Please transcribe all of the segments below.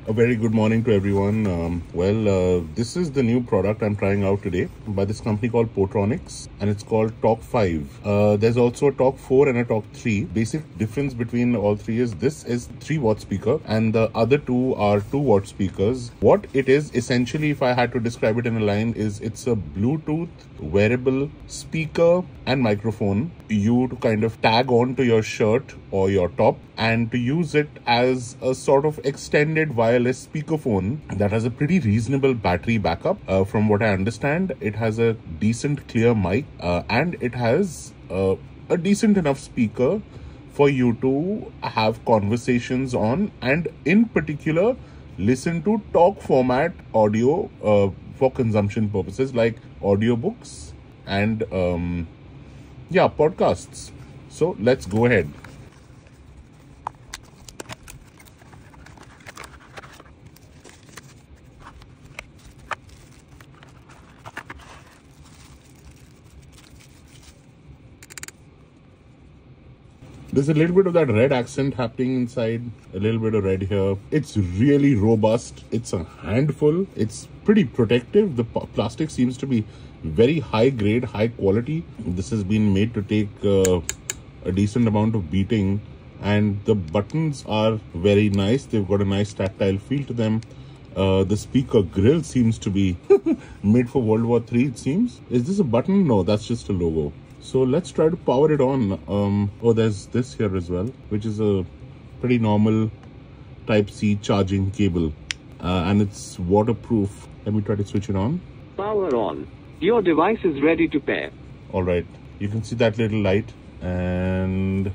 A very good morning to everyone. This is the new product I'm trying out today by this company called Potronics, and it's called Talk 5. There's also a Talk 4 and a Talk 3. Basic difference between all three is this is 3-watt speaker and the other two are 2-watt speakers. What it is essentially, if I had to describe it in a line, is it's a Bluetooth wearable speaker and microphone you to kind of tag on to your shirt or your top, and to use it as a sort of extended wireless speakerphone that has a pretty reasonable battery backup. From what I understand, it has a decent clear mic and it has a decent enough speaker for you to have conversations on, and in particular listen to talk format audio for consumption purposes like audiobooks and podcasts. So let's go ahead. There's a little bit of that red accent happening inside, a little bit of red here. It's really robust. It's a handful. It's pretty protective. The plastic seems to be very high grade, high quality. This has been made to take a decent amount of beating, and the buttons are very nice. They've got a nice tactile feel to them. The speaker grill seems to be made for World War III, it seems. Is this a button? No, that's just a logo. So let's try to power it on. There's this here as well, which is a pretty normal Type-C charging cable. And it's waterproof. Let me try to switch it on. Power on. Your device is ready to pair. Alright, you can see that little light. And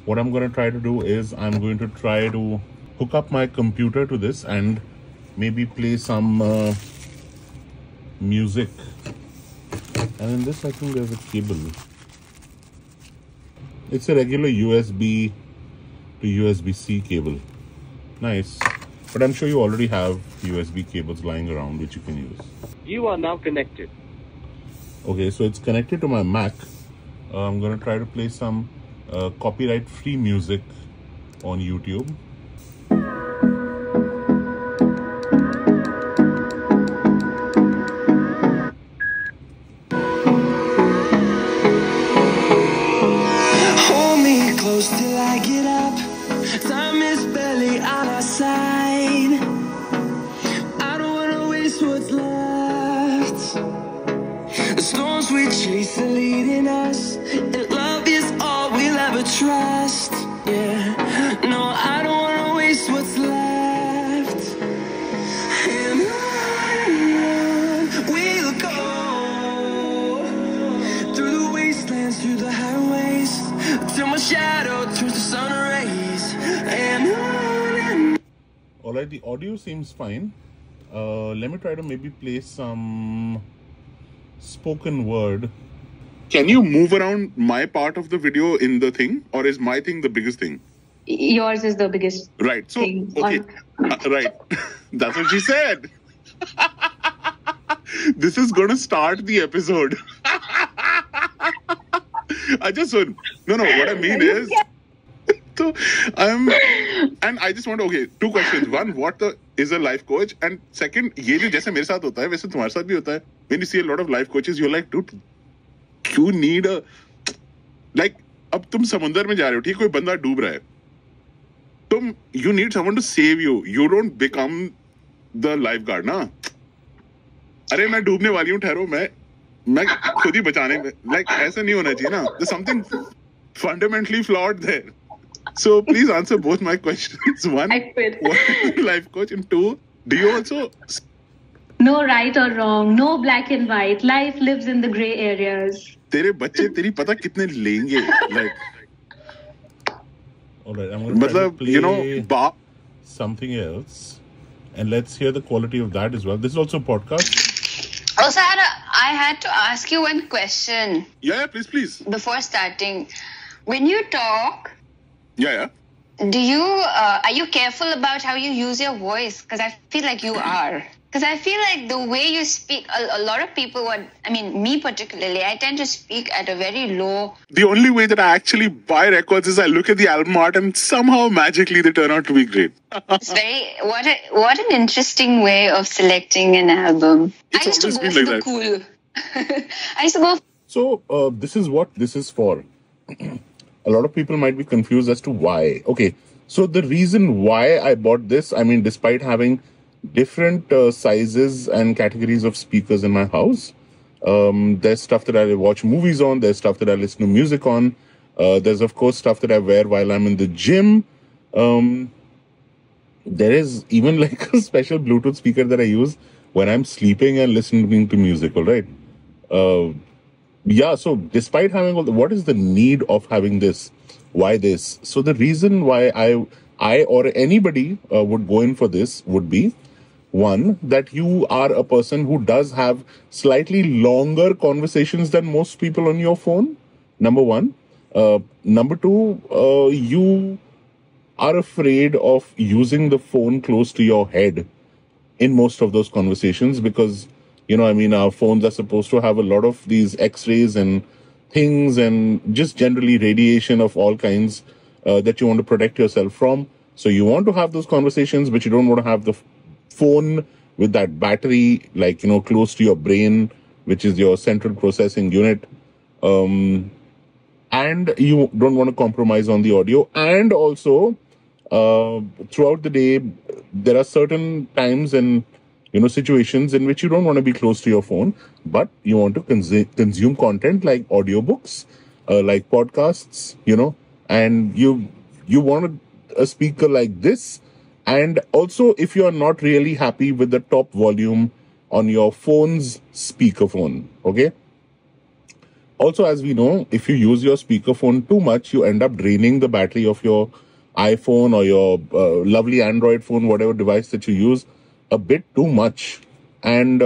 what I'm going to try to do is I'm going to try to hook up my computer to this and maybe play some music. And in this, I think there's a cable. It's a regular USB to USB-C cable. Nice. But I'm sure you already have USB cables lying around which you can use. You are now connected. Okay, so it's connected to my Mac. I'm going to try to play some copyright-free music on YouTube. Till I get up, time is barely on our side. I don't wanna waste what's left. The storms we chase are leading us, and love is all we'll ever trust. Yeah, no, I don't wanna waste what's left. And on we'll go, through the wastelands, through the highways, till my shadow turns to sun rays. And on. Alright, the audio seems fine. Let me try to maybe play some spoken word. Can you move around my part of the video in the thing, or is my thing the biggest thing? Yours is the biggest right. So, thing. Okay. Right. That's what she said. This is going to start the episode. No, what I mean is, so and I just want to, okay, two questions. One, is a life coach? And second, ये जो जैसे मेरे साथ होता है, वैसे तुम्हारे साथ भी होता है. When you see a lot of life coaches, you're like, dude, you need a, like, अब तुम समुंदर में जा रहे हो, ठीक, कोई बंदा डूब रहा है. You need someone to save you. You don't become the lifeguard, ना. अरे मैं डूबने वाली हूँ, ठहरो, मैं खुद ही बचाने में, like, ऐसा नहीं होना चाहिए ना. There's something fundamentally flawed there. So please answer both my questions. One, what is a life coach? And two, do you also... No right or wrong, no black and white. Life lives in the gray areas. तेरे बच्चे तेरी पता कितने लेंगे? Like, alright, I'm going to try to play something else. And let's hear the quality of that as well. This is also a podcast. Oh, sir, I had to ask you one question. Yeah, please. Before starting, when you talk, Yeah. are you careful about how you use your voice? Because I feel like you are. Because I feel like the way you speak, a lot of people me particularly, I tend to speak at a very low. The only way that I actually buy records is I look at the album art and somehow magically they turn out to be great. It's what an interesting way of selecting an album. It's I used to always go been for like the that. cool. I used to go. So this is what this is for. A lot of people might be confused as to why. Okay, so the reason why I bought this, I mean, despite having different sizes and categories of speakers in my house, there's stuff that I watch movies on, there's stuff that I listen to music on, there's of course stuff that I wear while I'm in the gym. There is even like a special Bluetooth speaker that I use when I'm sleeping and listening to music, all right? Yeah, so despite having all what is the need of having this? Why this? So the reason why I or anybody would go in for this would be, one, that you are a person who does have slightly longer conversations than most people on your phone. Number one. Number two, you are afraid of using the phone close to your head in most of those conversations because, our phones are supposed to have a lot of these X-rays and things and just generally radiation of all kinds that you want to protect yourself from. So you want to have those conversations, but you don't want to have the phone with that battery, close to your brain, which is your central processing unit. And you don't want to compromise on the audio. And also, throughout the day, there are certain times and, situations in which you don't want to be close to your phone, but you want to consume content like audiobooks, like podcasts, and you want a speaker like this. And also, if you are not really happy with the top volume on your phone's speakerphone, okay? Also, as we know, if you use your speakerphone too much, you end up draining the battery of your iPhone or your lovely Android phone, whatever device that you use, a bit too much. And,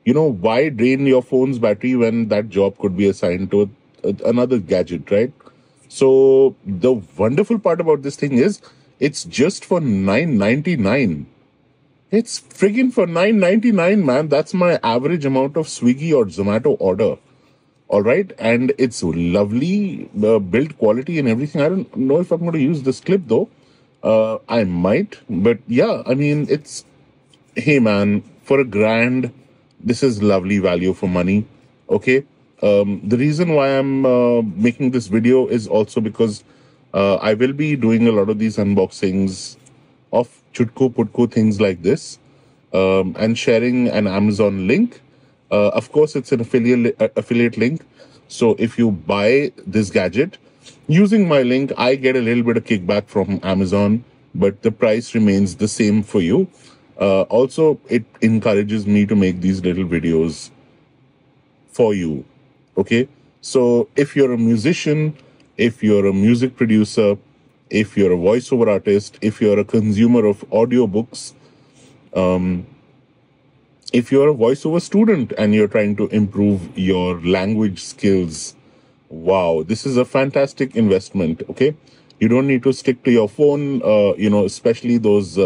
why drain your phone's battery when that job could be assigned to another gadget, right? So the wonderful part about this thing is, it's just for $9.99. It's friggin' for $9.99, man. That's my average amount of Swiggy or Zomato order. All right. And it's lovely build quality and everything. I don't know if I'm going to use this clip though. I might. But yeah, hey man, for $1,000, this is lovely value for money. Okay. The reason why I'm making this video is also because I will be doing a lot of these unboxings of Chutko Putko things like this and sharing an Amazon link. Of course, it's an affiliate link. So if you buy this gadget using my link, I get a little bit of kickback from Amazon, but the price remains the same for you. Also, it encourages me to make these little videos for you. Okay. So if you're a musician, if you're a music producer, if you're a voiceover artist, if you're a consumer of audiobooks, if you're a voiceover student and you're trying to improve your language skills, wow, this is a fantastic investment, okay? You don't need to stick to your phone, especially those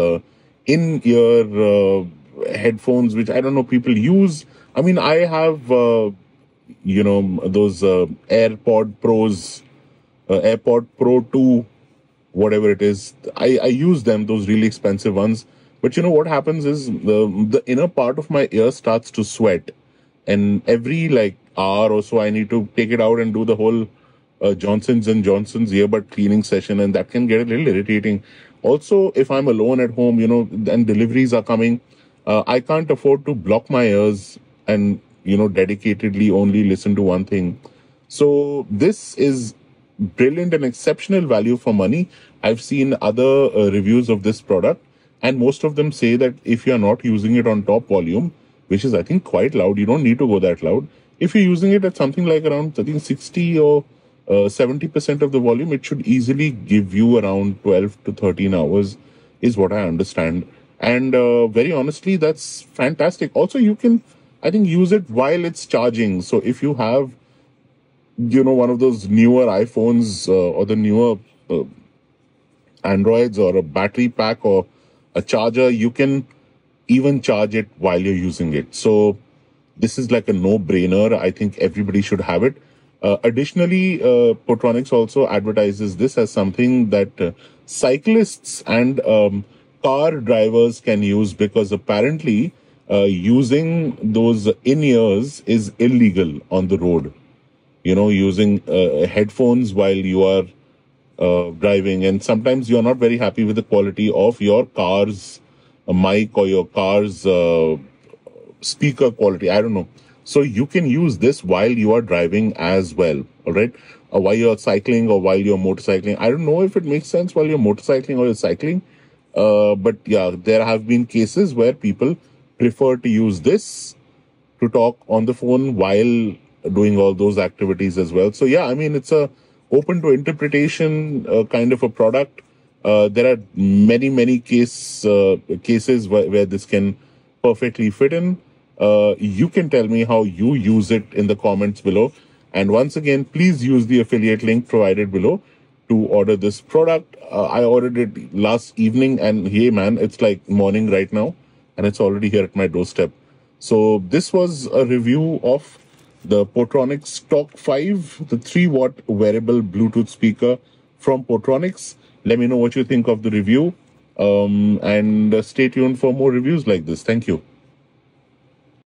in-ear headphones, which I don't know people use. I mean, I have, those AirPod Pros, AirPod Pro 2, whatever it is. I use them, those really expensive ones. But what happens is the inner part of my ear starts to sweat. And every hour or so, I need to take it out and do the whole Johnson's & Johnson's earbud cleaning session. And that can get a little irritating. Also, if I'm alone at home, and deliveries are coming, I can't afford to block my ears and, dedicatedly only listen to one thing. So this is brilliant and exceptional value for money. I've seen other reviews of this product. And most of them say that if you're not using it on top volume, which is, I think, quite loud, you don't need to go that loud. If you're using it at something like around, I think, 60 or 70% of the volume, it should easily give you around 12 to 13 hours, is what I understand. And very honestly, that's fantastic. Also, you can, I think, use it while it's charging. So if you have, one of those newer iPhones or the newer Androids or a battery pack or a charger, you can even charge it while you're using it. So this is like a no-brainer. I think everybody should have it. Additionally, Portronics also advertises this as something that cyclists and car drivers can use, because apparently using those in-ears is illegal on the road. You know, using headphones while you are driving, and sometimes you're not very happy with the quality of your car's mic or your car's speaker quality. I don't know. So you can use this while you are driving as well. All right. While you're cycling or while you're motorcycling. I don't know if it makes sense while you're motorcycling or you're cycling. But yeah, there have been cases where people prefer to use this to talk on the phone while doing all those activities as well. So yeah, I mean, it's a open to interpretation kind of a product. There are many cases where this can perfectly fit in. You can tell me how you use it in the comments below. And once again, please use the affiliate link provided below to order this product. I ordered it last evening, and hey man, it's like morning right now and it's already here at my doorstep. So this was a review of the Portronics Talk 5, the 3-watt wearable Bluetooth speaker from Portronics. Let me know what you think of the review, and stay tuned for more reviews like this. Thank you.